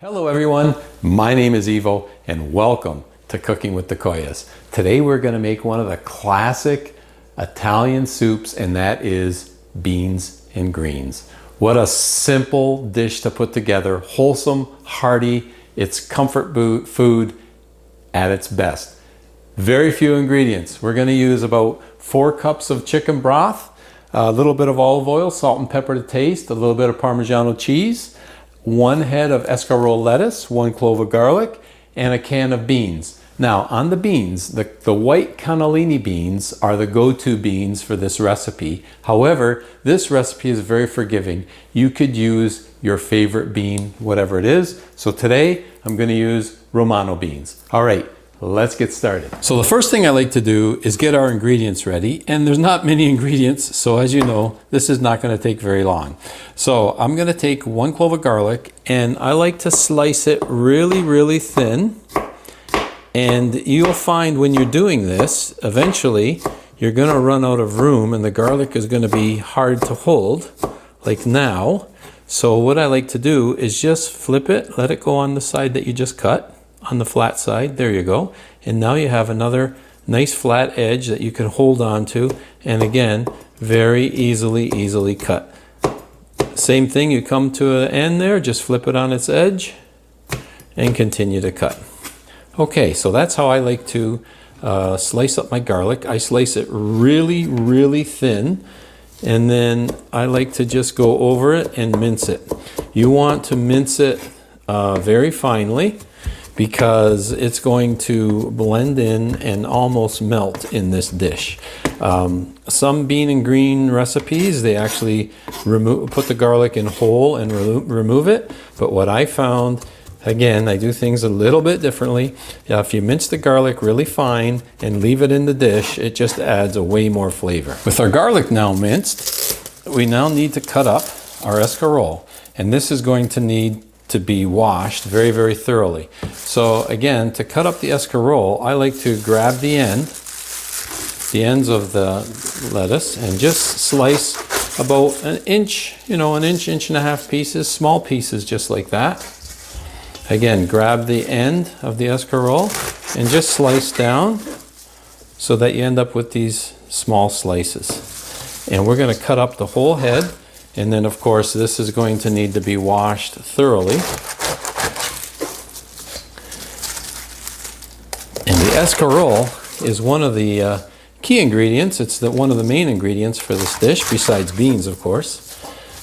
Hello everyone, my name is EVOO and welcome to Cooking with the Koyas. Today we're going to make one of the classic Italian soups, and that is beans and greens. What a simple dish to put together, wholesome, hearty, it's comfort food at its best. Very few ingredients. We're going to use about 4 cups of chicken broth, a little bit of olive oil, salt and pepper to taste, a little bit of Parmigiano cheese, 1 head of escarole lettuce, 1 clove of garlic, and a can of beans. Now on the beans, the white cannellini beans are the go-to beans for this recipe. However, this recipe is very forgiving. You could use your favorite bean, whatever it is. So today I'm going to use Romano beans. All right, let's get started. So the first thing I like to do is get our ingredients ready, and there's not many ingredients, so as you know, this is not going to take very long. So I'm going to take 1 clove of garlic, and I like to slice it really thin. And you'll find when you're doing this, eventually you're going to run out of room and the garlic is going to be hard to hold, like now. So what I like to do is just flip it, let it go on the side that you just cut, on the flat side, there you go. And now you have another nice flat edge that you can hold on to, and again, very easily cut. Same thing, you come to an end there, just flip it on its edge and continue to cut. Okay, so that's how I like to slice up my garlic. I slice it really thin, and then I like to just go over it and mince it. You want to mince it very finely, because it's going to blend in and almost melt in this dish. Some bean and green recipes, they actually put the garlic in whole and remove it. But what I found, again, I do things a little bit differently. If you mince the garlic really fine and leave it in the dish, it just adds a way more flavor. With our garlic now minced, we now need to cut up our escarole. And this is going to need to be washed very thoroughly. So again, to cut up the escarole, I like to grab the ends of the lettuce, and just slice about an inch, an inch and a half pieces, small pieces just like that. Again, grab the end of the escarole and just slice down so that you end up with these small slices. And we're going to cut up the whole head. And then, of course, this is going to need to be washed thoroughly. And the escarole is one of the key ingredients. It's one of the main ingredients for this dish, besides beans, of course.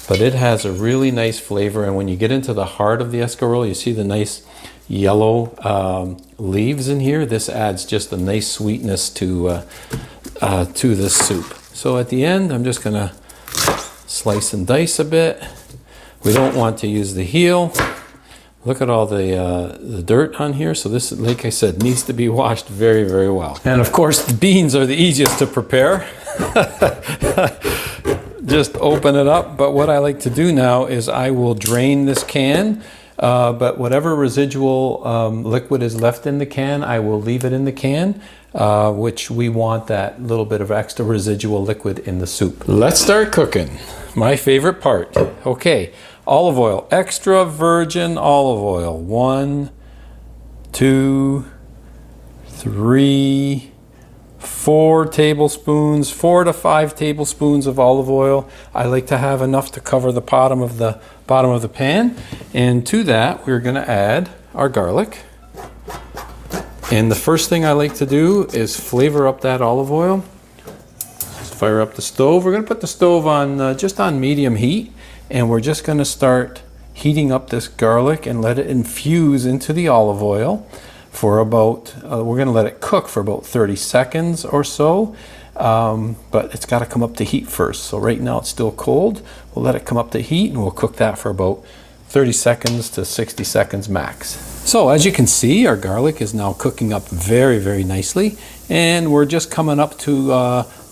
But it has a really nice flavor. And when you get into the heart of the escarole, you see the nice yellow leaves in here. This adds just a nice sweetness to this soup. So at the end, I'm just going to slice and dice a bit. We don't want to use the heel. Look at all the dirt on here. So this, like I said, needs to be washed very well. And of course, the beans are the easiest to prepare. Just open it up. But what I like to do now is I will drain this can. But whatever residual liquid is left in the can, I will leave it in the can, which we want that little bit of extra residual liquid in the soup. Let's start cooking. My favorite part. Okay, olive oil, extra virgin olive oil. 1, 2, 3, 4 tablespoons, 4 to 5 tablespoons of olive oil. I like to have enough to cover the bottom of the pan. And to that, we're going to add our garlic. And the first thing I like to do is flavor up that olive oil. Fire up the stove. We're going to put the stove on just on medium heat, and we're just going to start heating up this garlic and let it infuse into the olive oil for about, we're going to let it cook for about 30 seconds or so, but it's got to come up to heat first. So right now it's still cold. We'll let it come up to heat, and we'll cook that for about 30 seconds to 60 seconds max. So as you can see, our garlic is now cooking up very nicely, and we're just coming up to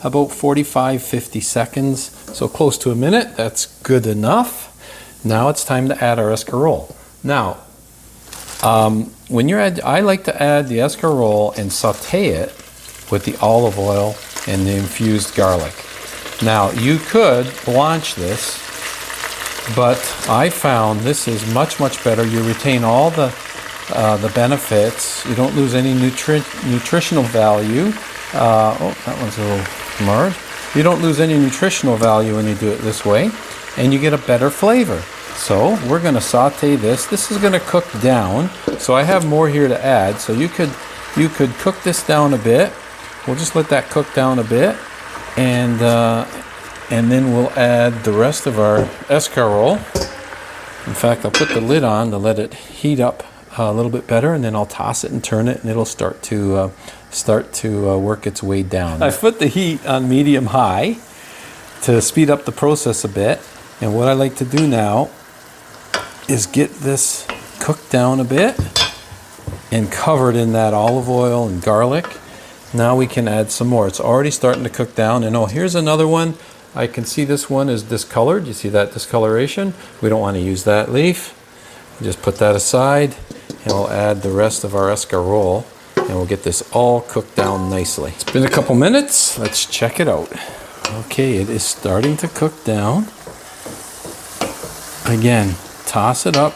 about 45-50 seconds, so close to a minute. That's good enough. Now it's time to add our escarole. Now, I like to add the escarole and saute it with the olive oil and the infused garlic. Now, you could blanch this but I found this is much better. You retain all the benefits. You don't lose any nutritional value. Oh, that one's a little marred. You don't lose any nutritional value when you do it this way, and you get a better flavor. So we're going to saute this. This is going to cook down. So I have more here to add. So you could cook this down a bit. We'll just let that cook down a bit, and then we'll add the rest of our escarole. In fact, I'll put the lid on to let it heat up a little bit better, and then I'll toss it and turn it, and it'll start to work its way down. I put the heat on medium-high to speed up the process a bit, and what I like to do now is get this cooked down a bit and covered in that olive oil and garlic. Now we can add some more. It's already starting to cook down, and oh, here's another one. I can see this one is discolored. You see that discoloration? We don't want to use that leaf. Just put that aside, and we'll add the rest of our escarole, and we'll get this all cooked down nicely. It's been a couple minutes. Let's check it out. Okay, it is starting to cook down. Again, toss it up.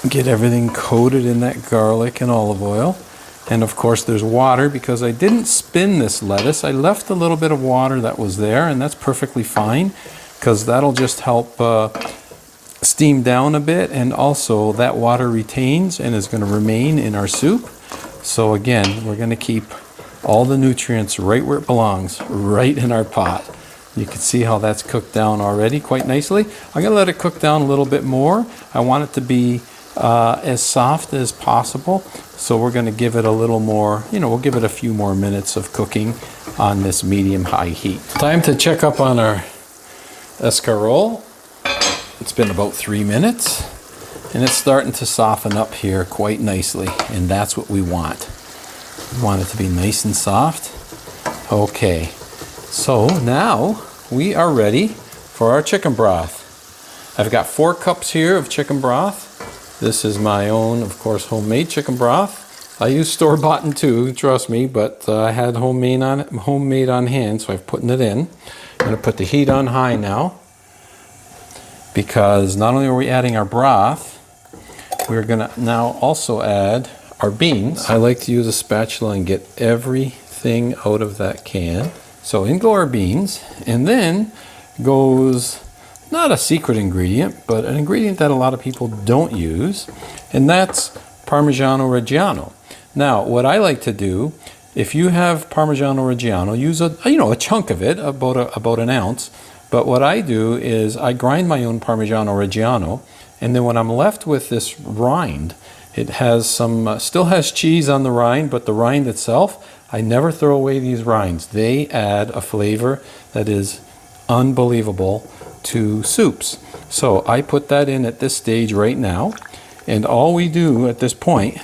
Get everything coated in that garlic and olive oil. And of course there's water because I didn't spin this lettuce. I left a little bit of water that was there, and that's perfectly fine because that'll just help steam down a bit, and also that water retains and is going to remain in our soup. So again, we're going to keep all the nutrients right where it belongs, right in our pot. You can see how that's cooked down already quite nicely. I'm going to let it cook down a little bit more. I want it to be as soft as possible. So we're going to give it a little more, we'll give it a few more minutes of cooking on this medium-high heat. Time to check up on our escarole. It's been about 3 minutes, and it's starting to soften up here quite nicely, and that's what we want. We want it to be nice and soft. Okay, so now we are ready for our chicken broth. I've got 4 cups here of chicken broth. This is my own, of course, homemade chicken broth. I use store-bought too, trust me, but I had homemade on hand, so I'm putting it in. I'm going to put the heat on high now, because not only are we adding our broth, we're going to now also add our beans. I like to use a spatula and get everything out of that can. So in go our beans, and then goes not a secret ingredient, but an ingredient that a lot of people don't use, and that's Parmigiano-Reggiano. Now, what I like to do, if you have Parmigiano-Reggiano, use a chunk of it, about an ounce. But what I do is I grind my own Parmigiano-Reggiano, and then when I'm left with this rind, it has some, still has cheese on the rind, but the rind itself, I never throw away these rinds. They add a flavor that is unbelievable to soups. So I put that in at this stage right now, and all we do at this point,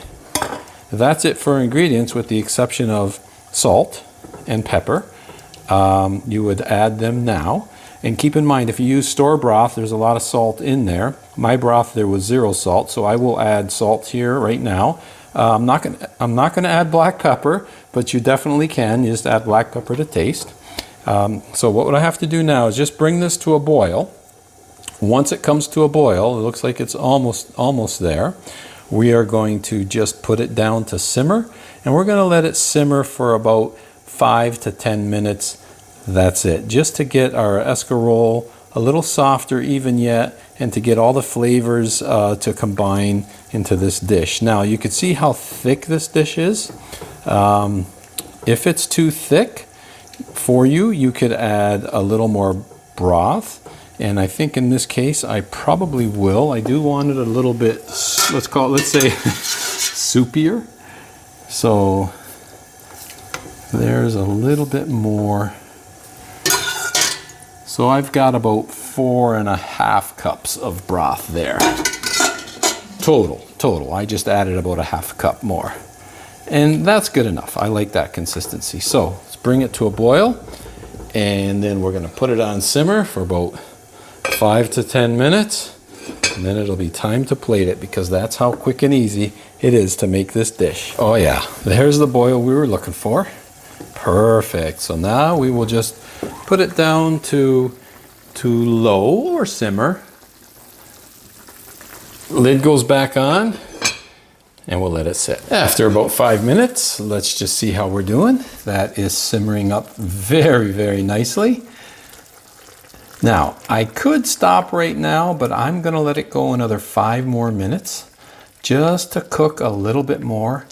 that's it for ingredients with the exception of salt and pepper. You would add them now. And keep in mind, if you use store broth, there's a lot of salt in there. My broth, there was 0 salt, so I will add salt here right now. I'm not going to add black pepper, but you definitely can. You just add black pepper to taste. So what would I have to do now is just bring this to a boil. Once it comes to a boil, it looks like it's almost there. We are going to just put it down to simmer, and we're going to let it simmer for about 5 to 10 minutes. That's it, just to get our escarole a little softer even yet, and to get all the flavors to combine into this dish. Now you can see how thick this dish is. If it's too thick for you, you could add a little more broth, and I think in this case I probably will. I do want it a little bit, let's say soupier. So there's a little bit more. So I've got about 4.5 cups of broth there. Total. I just added about a half cup more. And that's good enough. I like that consistency. So let's bring it to a boil, and then we're going to put it on simmer for about 5 to 10 minutes. And then it'll be time to plate it, because that's how quick and easy it is to make this dish. Oh yeah, there's the boil we were looking for. Perfect. So now we will just put it down to to low or simmer. Lid goes back on and we'll let it sit. After about 5 minutes, let's just see how we're doing. That is simmering up very, very nicely. Now, I could stop right now, but I'm gonna let it go another 5 more minutes just to cook a little bit more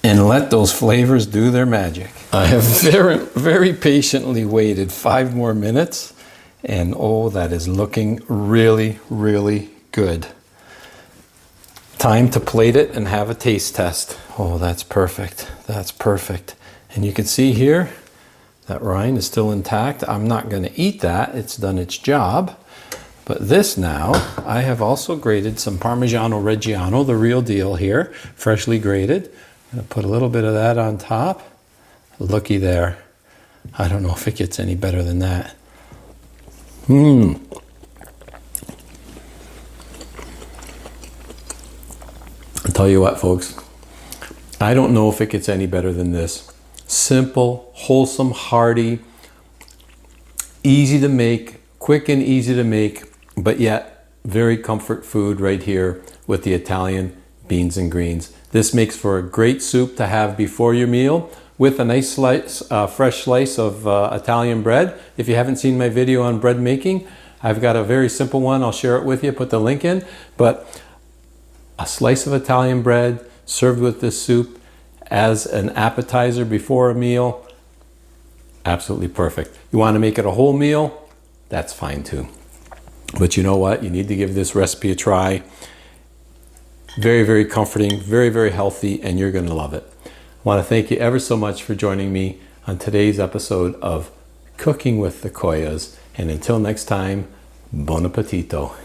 and let those flavors do their magic. I have very, very patiently waited 5 more minutes, and oh, that is looking really, really good. Time to plate it and have a taste test. Oh, that's perfect. That's perfect. And you can see here, that rind is still intact. I'm not gonna eat that, it's done its job. But this now, I have also grated some Parmigiano-Reggiano, the real deal here, freshly grated. I'm gonna put a little bit of that on top. Looky there. I don't know if it gets any better than that. I'll tell you what, folks, I don't know if it gets any better than this. Simple, wholesome, hearty, easy to make, quick and easy to make, but yet very comfort food right here with the Italian beans and greens. This makes for a great soup to have before your meal with a nice slice, fresh slice of Italian bread. If you haven't seen my video on bread making, I've got a very simple one. I'll share it with you, put the link in. But a slice of Italian bread served with this soup as an appetizer before a meal, absolutely perfect. You want to make it a whole meal, that's fine too. But you know what? You need to give this recipe a try. Very, very comforting, very, very healthy, and you're going to love it. I want to thank you ever so much for joining me on today's episode of Cooking with the Koyas. And until next time, buon appetito.